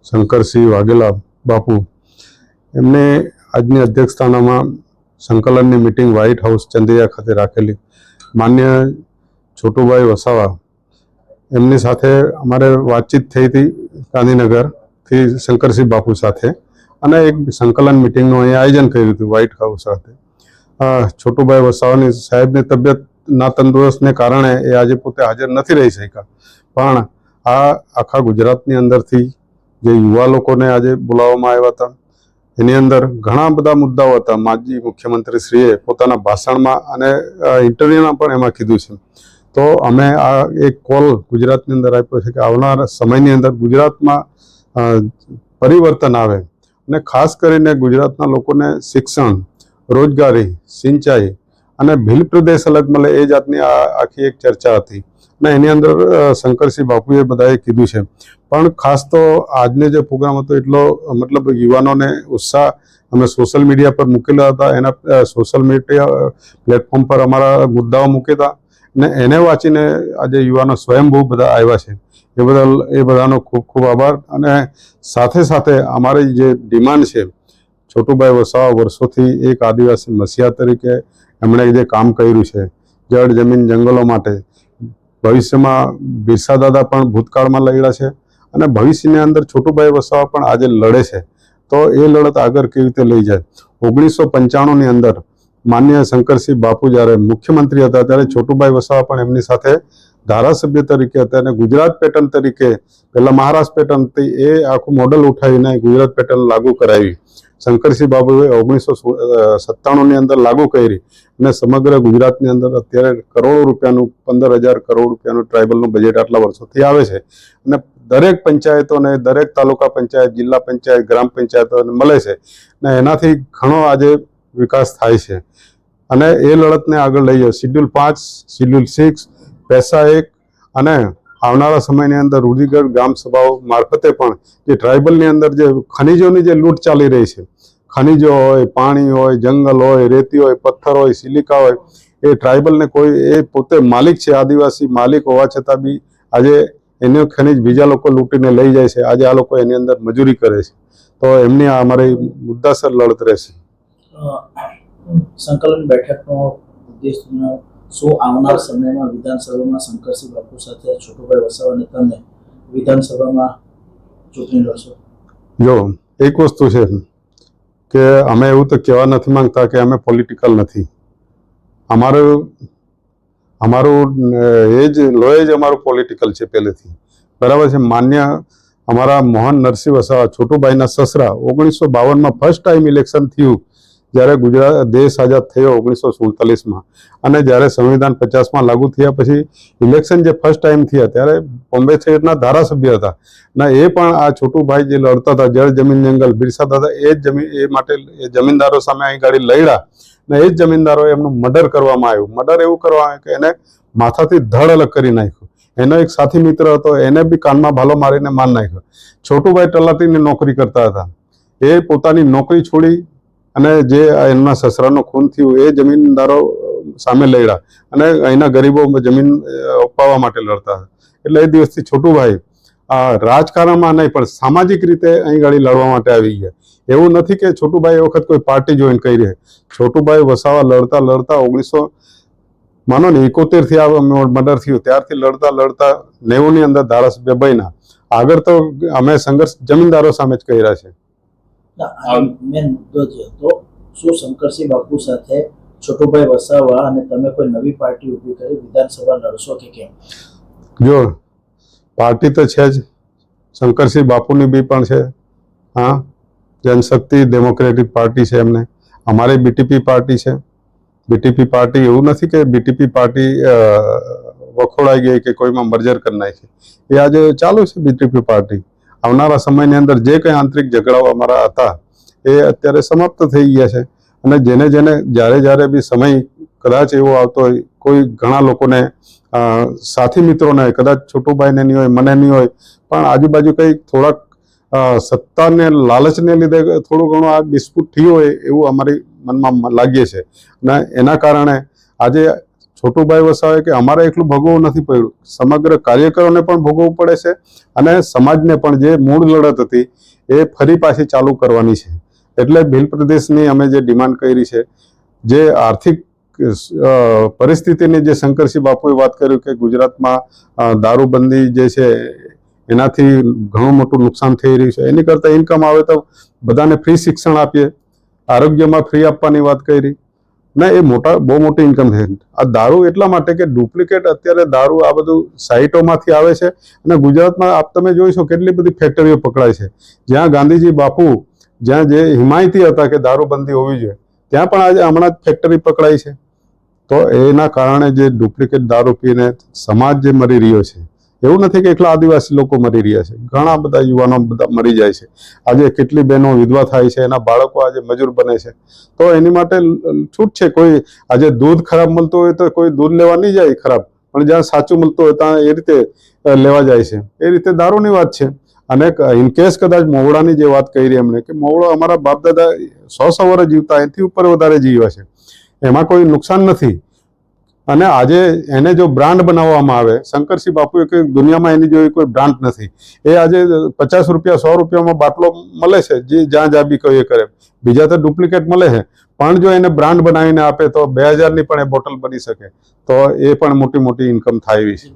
શંકરસિંહ વાઘેલા બાપુ એમને આજની અધ્યક્ષસ્થાનમાં સંકલનની મિટિંગ વ્હાઇટ હાઉસ ચંદિયા ખાતે રાખેલી. માન્ય છોટુભાઈ વસાવા એમની સાથે અમારે વાતચીત થઈ હતી ગાંધીનગરથી શંકરસિંહ બાપુ સાથે, અને એક સંકલન મિટિંગનું અહીંયા આયોજન કર્યું હતું વ્હાઇટ હાઉસ સાથે. છોટુભાઈ વસાવાની સાહેબની તબિયત ના તંદુરસ્તને કારણે એ આજે પોતે હાજર નથી રહી શક્યા, પણ આ આખા ગુજરાતની અંદરથી જે યુવા લોકોને આજે બોલાવવામાં આવ્યા હતા એની અંદર ઘણા બધા મુદ્દાઓ હતા. માજી મુખ્યમંત્રીશ્રીએ પોતાના ભાષણમાં અને ઇન્ટરવ્યુમાં પણ એમાં કીધું છે. તો અમે આ એક કોલ ગુજરાતની અંદર આપ્યો છે કે આવનારા સમયની અંદર ગુજરાતમાં પરિવર્તન આવે અને ખાસ કરીને ગુજરાતના લોકોને શિક્ષણ, રોજગારી, સિંચાઈ અને ભીલ પ્રદેશ અલગ મળે એ જાતની આખી એક ચર્ચા હતી. અને એની અંદર શંકરસિંહ બાપુએ બધાએ કીધું છે. પણ ખાસ તો આજનો જે પ્રોગ્રામ હતો એટલો મતલબ યુવાનોને ઉત્સાહ અમે સોશિયલ મીડિયા પર મૂકેલા હતા. એના સોશિયલ મીડિયા પ્લેટફોર્મ પર અમારા મુદ્દાઓ મૂક્યા હતા અને એને વાંચીને આજે યુવાનો સ્વયંભૂ બધા આવ્યા છે. એ બદલ એ બધાનો ખૂબ ખૂબ આભાર. અને સાથે સાથે અમારી જે ડિમાન્ડ છે, છોટુભાઈ વસાવા વર્ષોથી એક આદિવાસી મસીહા તરીકે એમણે જે કામ કર્યું છે જળ, જમીન, જંગલો માટે, ભવિષ્યમાં બિરસા દાદા પણ ભૂતકાળમાં લડ્યા છે અને ભવિષ્યની અંદર છોટુભાઈ વસાવા પણ આજે લડે છે. તો એ લડત આગળ કેવી રીતે લઈ જાય. 1995ની અંદર માન્ય શંકરસિંહ બાપુ જ્યારે મુખ્યમંત્રી હતા ત્યારે છોટુભાઈ વસાવા પણ એમની સાથે ધારાસભ્ય તરીકે હતા અને ગુજરાત પેટર્ન તરીકે, પહેલા મહારાષ્ટ્ર પેટર્ન હતી, એ આખું મોડલ ઉઠાવીને ગુજરાત પેટર્ન લાગુ કરાવી. શંકરસિંહ બાપુએ 1997ની અંદર લાગુ કરી અને સમગ્ર ગુજરાતની અંદર અત્યારે કરોડો રૂપિયાનું 15,000 કરોડ રૂપિયાનું ટ્રાઇબલનું બજેટ આટલા વર્ષોથી આવે છે અને દરેક પંચાયતોને, દરેક તાલુકા પંચાયત, જિલ્લા પંચાયત, ગ્રામ પંચાયતોને મળે છે અને એનાથી ઘણો આજે વિકાસ થાય છે. અને એ લડતને આગળ લઈ જાય. શિડ્યુલ 5, શિડ્યુલ 6, પૈસા 1 અને આવનારા સમયની અંદર રૂઢિગત ગ્રામ સભાઓ મારફતે પણ જે ટ્રાઇબલની અંદર જે ખનિજોની જે લૂંટ ચાલી રહી છે, ખનિજો હોય, પાણી હોય, જંગલ હોય, રેતી હોય, પથ્થર હોય, સિલિકા હોય, એ ટ્રાઇબલને કોઈ, એ પોતે માલિક છે, આદિવાસી માલિક હોવા છતાં બી આજે એનું ખનિજ બીજા લોકો લૂંટીને લઈ જાય છે. આજે આ લોકો એની અંદર મજૂરી કરે છે. તો એમની આ અમારી મુદ્દાસર લડત રહેશે. સંકલન બેઠકનો ઉદ્દેશ શું આવનાર સમયમાં વિધાનસભામાં શંકરસિંહ બાપુ સાથે છોટુભાઈ વસાવા અને તમે વિધાનસભામાં ચૂંટણી લડશો? જો એક વસ્તુ છે કે અમે એવું તો કહેવા નથી માંગતા કે અમે પોલિટિકલ નથી. અમારું એ જ લોહી જ અમારું પોલિટિકલ છે પહેલેથી, બરાબર છે. માન્ય અમારા મોહન નરસિંહ વસાવા, છોટુભાઈના સસરા, 1952માં ફર્સ્ટ ટાઈમ ઇલેક્શન થયું જ્યારે ગુજરાત દેશ આઝાદ થયો 1947માં, અને જ્યારે સંવિધાન 50માં લાગુ થયા પછી ઇલેક્શન જે ફર્સ્ટ ટાઈમ થયા ત્યારે બોમ્બે શહેરના ધારાસભ્ય હતા અને એ પણ આ છોટુભાઈ જે લડતા હતા જળ, જમીન, જંગલ, બિરસા દાદા, એ માટે એ જમીનદારો સામે અહીં ગાડી લડ્યા અને એ જ જમીનદારોએ એમનું મર્ડર કરવામાં આવ્યું. મર્ડર એવું કરવામાં આવ્યું કે એને માથાથી ધડ અલગ કરી નાખ્યું. એનો એક સાથી મિત્ર હતો, એને બી કાનમાં ભાલો મારીને માર નાખ્યો. છોટુભાઈ તલાટીની નોકરી કરતા હતા. એ પોતાની નોકરી છોડી અને જે એમના સસરાનો ખૂન થયું એ જમીનદારો સામે લડ્યા અને અહીંના ગરીબો જમીન અપાવવા માટે લડતા હતા. એટલે એ દિવસથી છોટુભાઈ રાજકારણમાં નહીં પણ સામાજિક રીતે અહીં ગાડી લડવા માટે આવી ગયા. એવું નથી કે છોટુભાઈ એ વખત કોઈ પાર્ટી જોઈન કરી છે. છોટુભાઈ વસાવા લડતા 1971થી આ મર્ડર થયું ત્યારથી લડતા 90ની અંદર ધારાસભ્ય બન્યા. આગળ તો અમે સંઘર્ષ જમીનદારો સામે જ કર્યા છે. મેન મુદ્દો જે હતો, શું શંકરસિંહ બાપુ સાથે છોટુભાઈ વસાવા અને તમે કોઈ નવી પાર્ટી ઊભી કરી વિધાનસભા લડશો કે કેમ? જો પાર્ટી તો છે જ, શંકરસિંહ બાપુની બી પણ છે. હા, જનશક્તિ ડેમોક્રેટિક પાર્ટી છે એમને. અમારી બીટીપી પાર્ટી છે. બીટીપી પાર્ટી એવું નથી કે બીટીપી પાર્ટી વખોડાઈ ગઈ કે કોઈમાં મર્જર કરી નાખી. એ આજે ચાલુ છે બીટીપી પાર્ટી. આવનારા સમયની અંદર જે કંઈ આંતરિક ઝઘડાઓ અમારા હતા એ અત્યારે સમાપ્ત થઈ ગયા છે અને જેને જ્યારે બી સમય કદાચ એવો આવતો હોય, કોઈ ઘણા લોકોને સાથી મિત્રોને, કદાચ છોટુભાઈને નહીં હોય, મને નહીં હોય, પણ આજુબાજુ કંઈ થોડાક સત્તાને લાલચને લીધે થોડું ઘણું આ ડિસ્પ્યુટ થયું હોય એવું અમારી મનમાં લાગીએ છે અને એના કારણે આજે છોટુભાઈ વસાવે કે અમારે એકલું ભોગવવું નથી પડ્યું, સમગ્ર કાર્યકરોને પણ ભોગવવું પડે છે અને સમાજને પણ જે મૂળ લડત હતી એ ફરી પાછી ચાલુ કરવાની છે. એટલે ભીલ પ્રદેશની અમે જે ડિમાન્ડ કરી છે, જે આર્થિક પરિસ્થિતિની જે શંકરસિંહ બાપુએ વાત કર્યું કે ગુજરાતમાં દારૂબંધી જે છે એનાથી ઘણું મોટું નુકસાન થઈ રહ્યું છે, એની કરતાં ઇન્કમ આવે તો બધાને ફ્રી શિક્ષણ આપીએ, આરોગ્યમાં ફ્રી આપવાની વાત કરી ને, એ બહુ મોટી ઇન્કમ છે. આ દારૂ એટલા માટે કે ડુપ્લિકેટ અત્યારે દારૂ આ બધું સાઇટોમાંથી આવે છે અને ગુજરાતમાં તમે જોઈશો કેટલી બધી ફેક્ટરીઓ પકડાય છે, જ્યાં ગાંધીજી બાપુ જ્યાં જે હિમાયતી હતા કે દારૂબંધી હોવી જોઈએ, ત્યાં પણ આજે હમણાં જ ફેક્ટરી પકડાઈ છે. તો એના કારણે જે ડુપ્લિકેટ દારૂ પીને સમાજ જે મરી રહ્યો છે, એવું નથી કે એકલા આદિવાસી લોકો મરી રહ્યા છે, ઘણા બધા યુવાનો બધા મરી જાય છે. આજે કેટલી બહેનો વિધવા થાય છે, એના બાળકો આજે મજૂર બને છે. તો એની માટે છૂટ છે. કોઈ આજે દૂધ ખરાબ મળતું હોય તો કોઈ દૂધ લેવા નહીં જાય ખરાબ, પણ જ્યાં સાચું મળતું હોય ત્યાં એ રીતે લેવા જાય છે. એ રીતે દારૂની વાત છે. અને ઇનકેસ કદાચ મોવડાની જે વાત કરી એમણે કે મોવડો અમારા બાપ દાદા 100 વર્ષ જીવતા, એથી ઉપર વધારે જીવ્યા છે, એમાં કોઈ નુકસાન નથી. અને આજે એને જો બ્રાન્ડ બનાવવામાં આવે, શંકરસિંહ બાપુએ કોઈ દુનિયામાં એની જેવી કોઈ બ્રાન્ડ નથી. એ આજે 50 રૂપિયા 100 રૂપિયામાં બાટલો મળે છે, જે જ્યાં જાબી કોઈ એ કરે, બીજા તો ડુપ્લિકેટ મળે છે. પણ જો એને બ્રાન્ડ બનાવીને આપે તો 2000ની પણ એ બોટલ બની શકે, તો એ પણ મોટી મોટી ઇન્કમ થાય એવી છે.